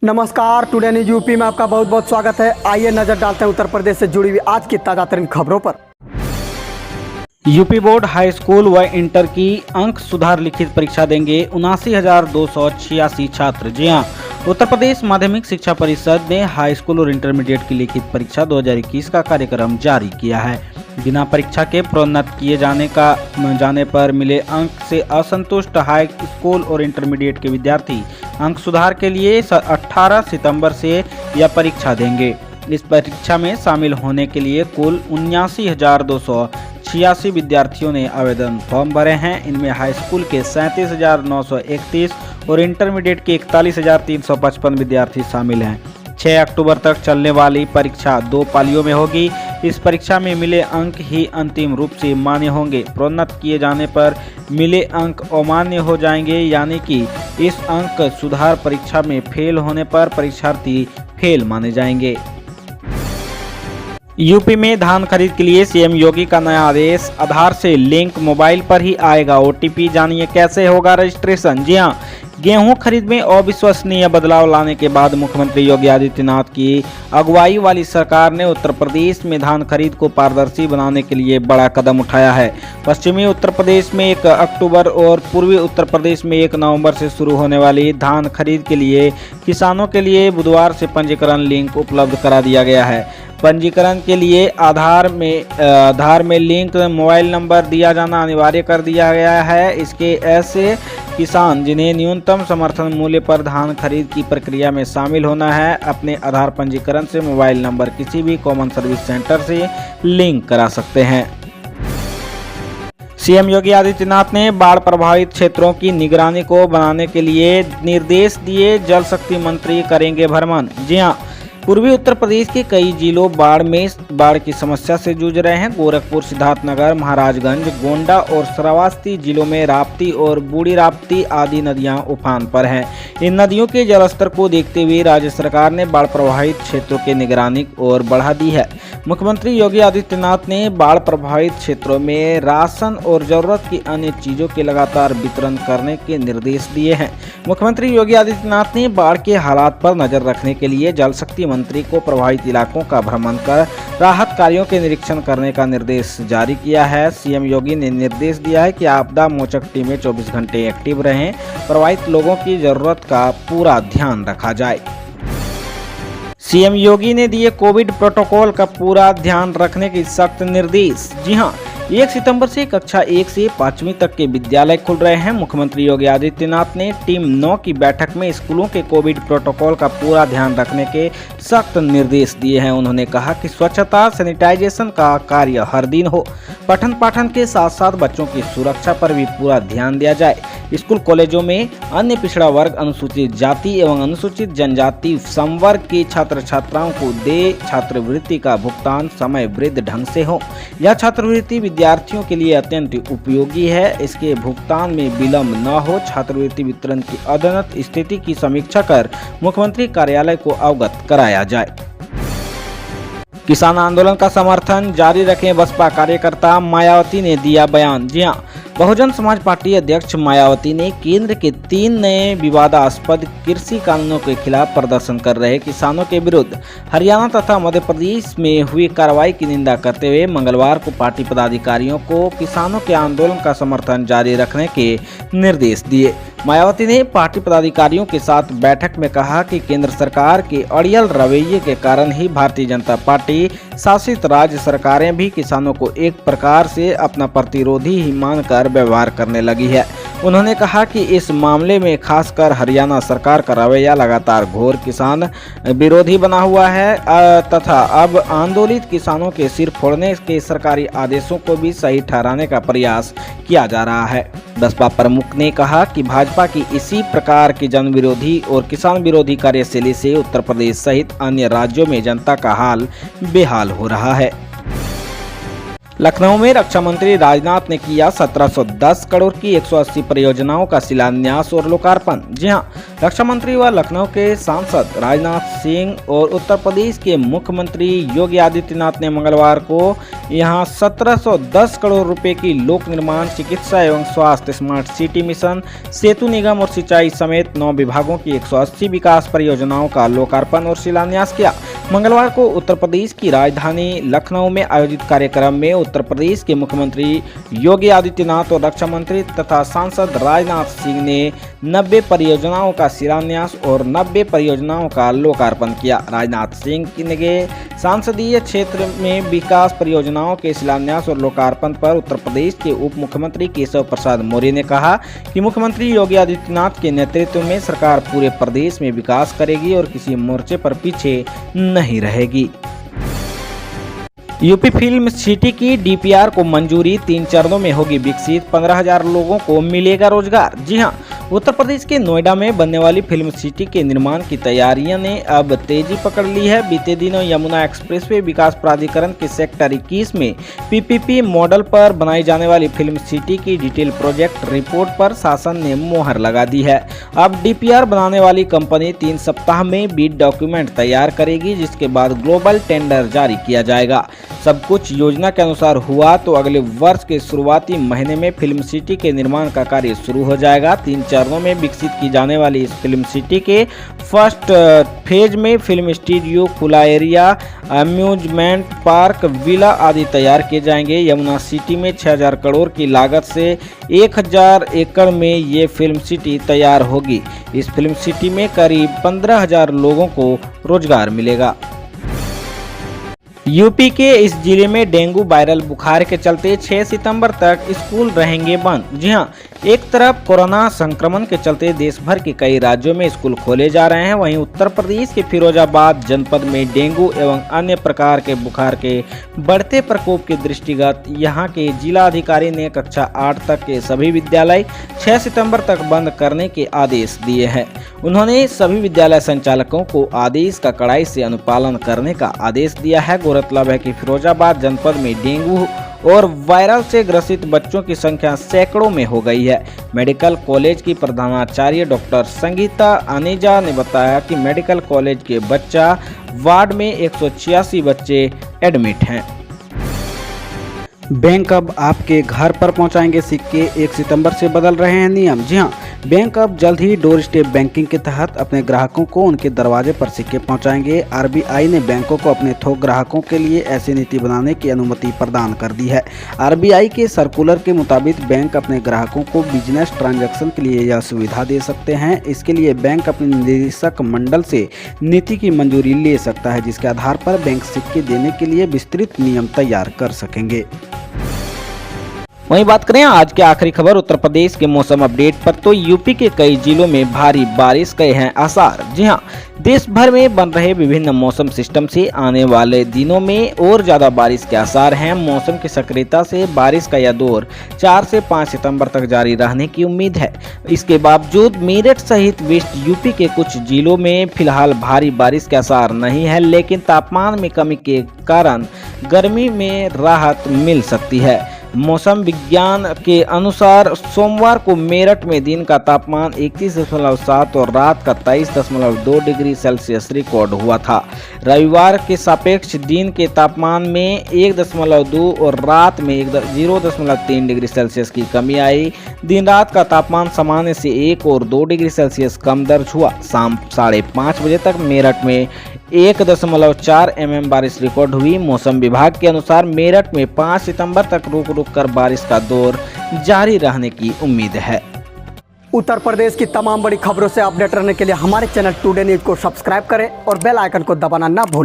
नमस्कार, today news UP में आपका बहुत बहुत स्वागत है। आइए नजर डालते हैं उत्तर प्रदेश से जुड़ी हुई आज की ताजा तरीन खबरों पर। यूपी बोर्ड हाई स्कूल व इंटर की अंक सुधार लिखित परीक्षा देंगे 79,286 छात्र। जी हां, उत्तर प्रदेश माध्यमिक शिक्षा परिषद ने हाई स्कूल और इंटरमीडिएट की लिखित परीक्षा 2021 का कार्यक्रम जारी किया है। बिना परीक्षा के प्रोन्नत किए जाने पर मिले अंक से असंतुष्ट हाई स्कूल और इंटरमीडिएट के विद्यार्थी अंक सुधार के लिए 18 सितंबर से यह परीक्षा देंगे। इस परीक्षा में शामिल होने के लिए कुल 79,286 विद्यार्थियों ने आवेदन फॉर्म भरे हैं। इनमें हाई स्कूल के 37,931 और इंटरमीडिएट के 41,355 विद्यार्थी शामिल हैं। 6 अक्टूबर तक चलने वाली परीक्षा 2 पालियों में होगी। इस परीक्षा में मिले अंक ही अंतिम रूप से मान्य होंगे। प्रोन्नत किए जाने पर मिले अंक अमान्य हो जाएंगे, यानी कि इस अंक सुधार परीक्षा में फेल होने पर परीक्षार्थी फेल माने जाएंगे। यूपी में धान खरीद के लिए सीएम योगी का नया आदेश। आधार से लिंक मोबाइल पर ही आएगा ओटीपी। जानिए कैसे होगा रजिस्ट्रेशन। जी हां, गेहूं खरीद में अविश्वसनीय बदलाव लाने के बाद मुख्यमंत्री योगी आदित्यनाथ की अगुवाई वाली सरकार ने उत्तर प्रदेश में धान खरीद को पारदर्शी बनाने के लिए बड़ा कदम उठाया है। पश्चिमी उत्तर प्रदेश में 1 अक्टूबर और पूर्वी उत्तर प्रदेश में 1 नवंबर से शुरू होने वाली धान खरीद के लिए किसानों के लिए बुधवार से पंजीकरण लिंक उपलब्ध करा दिया गया है। पंजीकरण के लिए आधार में लिंक मोबाइल नंबर दिया जाना अनिवार्य कर दिया गया है। इसके ऐसे किसान जिन्हें न्यूनतम समर्थन मूल्य पर धान खरीद की प्रक्रिया में शामिल होना है, अपने आधार पंजीकरण से मोबाइल नंबर किसी भी कॉमन सर्विस सेंटर से लिंक करा सकते हैं। सीएम योगी आदित्यनाथ ने बाढ़ प्रभावित क्षेत्रों की निगरानी को बनाने के लिए निर्देश दिए। जल शक्ति मंत्री करेंगे भ्रमण। जी हां, पूर्वी उत्तर प्रदेश के कई जिलों बाढ़ की समस्या से जूझ रहे हैं। गोरखपुर, सिद्धार्थनगर, महाराजगंज, गोंडा और श्रावस्ती जिलों में राप्ती और बूढ़ी राप्ती आदि नदियां उफान पर हैं। इन नदियों के जलस्तर को देखते हुए राज्य सरकार ने बाढ़ प्रभावित क्षेत्रों की निगरानी और बढ़ा दी है। मुख्यमंत्री योगी आदित्यनाथ ने बाढ़ प्रभावित क्षेत्रों में राशन और जरूरत की अन्य चीजों के लगातार वितरण करने के निर्देश दिए हैं। मुख्यमंत्री योगी आदित्यनाथ ने बाढ़ के हालात पर नजर रखने के लिए जल शक्ति मंत्री को प्रभावित इलाकों का भ्रमण कर राहत कार्यों के निरीक्षण करने का निर्देश जारी किया है। सीएम योगी ने निर्देश दिया है कि आपदा मोचक टीमें 24 घंटे एक्टिव रहें। प्रभावित लोगों की जरूरत का पूरा ध्यान रखा जाए। सीएम योगी ने दिए कोविड प्रोटोकॉल का पूरा ध्यान रखने के सख्त निर्देश। जी हां, 1 सितंबर से कक्षा 1 से 5वीं तक के विद्यालय खुल रहे हैं। मुख्यमंत्री योगी आदित्यनाथ ने टीम 9 की बैठक में स्कूलों के कोविड प्रोटोकॉल का पूरा ध्यान रखने के सख्त निर्देश दिए हैं। उन्होंने कहा कि स्वच्छता सैनिटाइजेशन का कार्य हर दिन हो। पठन पाठन के साथ साथ बच्चों की सुरक्षा पर भी पूरा ध्यान दिया जाए। स्कूल कॉलेजों में अन्य पिछड़ा वर्ग, अनुसूचित जाति एवं अनुसूचित जनजाति संवर्ग के छात्र छात्राओं को छात्रवृत्ति का भुगतान समयबद्ध ढंग से हो। यह छात्रवृत्ति विद्यार्थियों के लिए अत्यंत उपयोगी है। इसके भुगतान में विलंब न हो। छात्रवृत्ति वितरण की अद्यतन स्थिति की समीक्षा कर मुख्यमंत्री कार्यालय को अवगत कराया जाए। किसान आंदोलन का समर्थन जारी रखें बसपा कार्यकर्ता, मायावती ने दिया बयान। जी हां, बहुजन समाज पार्टी अध्यक्ष मायावती ने केंद्र के 3 नए विवादास्पद कृषि कानूनों के खिलाफ प्रदर्शन कर रहे किसानों के विरुद्ध हरियाणा तथा मध्य प्रदेश में हुई कार्रवाई की निंदा करते हुए मंगलवार को पार्टी पदाधिकारियों को किसानों के आंदोलन का समर्थन जारी रखने के निर्देश दिए। मायावती ने पार्टी पदाधिकारियों के साथ बैठक में कहा कि केंद्र सरकार के अड़ियल रवैये के कारण ही भारतीय जनता पार्टी शासित राज्य सरकारें भी किसानों को एक प्रकार से अपना प्रतिरोधी ही मानकर व्यवहार करने लगी है। उन्होंने कहा कि इस मामले में खासकर हरियाणा सरकार का रवैया लगातार घोर किसान विरोधी बना हुआ है तथा अब आंदोलित किसानों के सिर फोड़ने के सरकारी आदेशों को भी सही ठहराने का प्रयास किया जा रहा है। बसपा प्रमुख ने कहा कि भाजपा की इसी प्रकार की जन विरोधी और किसान विरोधी कार्यशैली से उत्तर प्रदेश सहित अन्य राज्यों में जनता का हाल बेहाल हो रहा है। लखनऊ में रक्षा मंत्री राजनाथ ने किया 1710 करोड़ की 180 परियोजनाओं का शिलान्यास और लोकार्पण। जी हां, रक्षा मंत्री व लखनऊ के सांसद राजनाथ सिंह और उत्तर प्रदेश के मुख्यमंत्री योगी आदित्यनाथ ने मंगलवार को यहां 1710 करोड़ रुपए की लोक निर्माण, चिकित्सा एवं स्वास्थ्य, स्मार्ट सिटी मिशन, सेतु निगम और सिंचाई समेत 9 विभागों की 180 विकास परियोजनाओं का लोकार्पण और शिलान्यास किया। मंगलवार को उत्तर प्रदेश की राजधानी लखनऊ में आयोजित कार्यक्रम में उत्तर प्रदेश के मुख्यमंत्री योगी आदित्यनाथ और रक्षा मंत्री तथा सांसद राजनाथ सिंह ने 90 परियोजनाओं का शिलान्यास और 90 परियोजनाओं का लोकार्पण किया। राजनाथ सिंह ने सांसदीय क्षेत्र में विकास परियोजनाओं के शिलान्यास और लोकार्पण पर उत्तर प्रदेश के उप मुख्यमंत्री केशव प्रसाद मौर्य ने कहा कि मुख्यमंत्री योगी आदित्यनाथ के नेतृत्व में सरकार पूरे प्रदेश में विकास करेगी और किसी मोर्चे पर पीछे नहीं रहेगी। यूपी फिल्म सिटी की डीपीआर को मंजूरी, 3 चरणों में होगी विकसित, 15,000 लोगों को मिलेगा रोजगार। जी हां, उत्तर प्रदेश के नोएडा में बनने वाली फिल्म सिटी के निर्माण की तैयारियां ने अब तेजी पकड़ ली है। बीते दिनों यमुना एक्सप्रेसवे विकास प्राधिकरण के सेक्टर 21 में पीपीपी मॉडल पर बनाई जाने वाली फिल्म सिटी की डिटेल प्रोजेक्ट रिपोर्ट पर शासन ने मोहर लगा दी है। अब डीपीआर बनाने वाली कंपनी 3 सप्ताह में बीड डॉक्यूमेंट तैयार करेगी, जिसके बाद ग्लोबल टेंडर जारी किया जाएगा। सब कुछ योजना के अनुसार हुआ तो अगले वर्ष के शुरुआती महीने में फिल्म सिटी के निर्माण का कार्य शुरू हो जाएगा। 3 चरणों में विकसित की जाने वाली इस फिल्म सिटी के फर्स्ट फेज में फिल्म स्टूडियो, खुला एरिया, अम्यूजमेंट पार्क, विला आदि तैयार किए जाएंगे। यमुना सिटी में 6,000 करोड़ की लागत से 1,000 एकड़ में ये फिल्म सिटी तैयार होगी। इस फिल्म सिटी में करीब 15,000 लोगों को रोजगार मिलेगा। यूपी के इस जिले में डेंगू वायरल बुखार के चलते 6 सितंबर तक स्कूल रहेंगे बंद। जी हां, एक तरफ कोरोना संक्रमण के चलते देश भर के कई राज्यों में स्कूल खोले जा रहे हैं, वहीं उत्तर प्रदेश के फिरोजाबाद जनपद में डेंगू एवं अन्य प्रकार के बुखार के बढ़ते प्रकोप के दृष्टिगत यहां के जिला अधिकारी ने कक्षा 8 तक के सभी विद्यालय 6 सितंबर तक बंद करने के आदेश दिए हैं। उन्होंने सभी विद्यालय संचालकों को आदेश का कड़ाई से अनुपालन करने का आदेश दिया है। गौरतलब है कि फिरोजाबाद जनपद में डेंगू और वायरल से ग्रसित बच्चों की संख्या सैकड़ों में हो गई है। मेडिकल कॉलेज की प्रधानाचार्य डॉक्टर संगीता अनेजा ने बताया कि मेडिकल कॉलेज के बच्चा वार्ड में 186 बच्चे एडमिट हैं। बैंक अब आपके घर पर पहुंचाएंगे सिक्के, 1 सितंबर से बदल रहे हैं नियम। जी हां, बैंक अब जल्द ही डोर स्टेप बैंकिंग के तहत अपने ग्राहकों को उनके दरवाजे पर सिक्के पहुंचाएंगे। आरबीआई ने बैंकों को अपने थोक ग्राहकों के लिए ऐसी नीति बनाने की अनुमति प्रदान कर दी है। आरबीआई के सर्कुलर के मुताबिक बैंक अपने ग्राहकों को बिजनेस ट्रांजैक्शन के लिए यह सुविधा दे सकते हैं। इसके लिए बैंक अपने निदेशक मंडल से नीति की मंजूरी ले सकता है, जिसके आधार पर बैंक सिक्के देने के लिए विस्तृत नियम तैयार कर सकेंगे। वहीं बात करें आज के आखिरी खबर उत्तर प्रदेश के मौसम अपडेट पर, तो यूपी के कई जिलों में भारी बारिश के हैं आसार। जी हां, देश भर में बन रहे विभिन्न मौसम सिस्टम से आने वाले दिनों में और ज्यादा बारिश के आसार हैं। मौसम की सक्रियता से बारिश का यह दौर 4 से 5 सितंबर तक जारी रहने की उम्मीद है। इसके बावजूद मेरठ सहित वेस्ट यूपी के कुछ जिलों में फिलहाल भारी बारिश के आसार नहीं है, लेकिन तापमान में कमी के कारण गर्मी में राहत मिल सकती है। मौसम विज्ञान के अनुसार सोमवार को मेरठ में दिन का तापमान 31.7 और रात का 23.2 डिग्री सेल्सियस रिकॉर्ड हुआ था। रविवार के सापेक्ष दिन के तापमान में 1.2 और रात में 0.3 डिग्री सेल्सियस की कमी आई। दिन रात का तापमान सामान्य से 1 और 2 डिग्री सेल्सियस कम दर्ज हुआ। शाम 5:30 बजे तक मेरठ में 1.4 mm बारिश रिकॉर्ड हुई। मौसम विभाग के अनुसार मेरठ में 5 सितंबर तक रुक रुक कर बारिश का दौर जारी रहने की उम्मीद है। उत्तर प्रदेश की तमाम बड़ी खबरों से अपडेट रहने के लिए हमारे चैनल टुडे न्यूज को सब्सक्राइब करें और बेल आइकन को दबाना ना भूलें।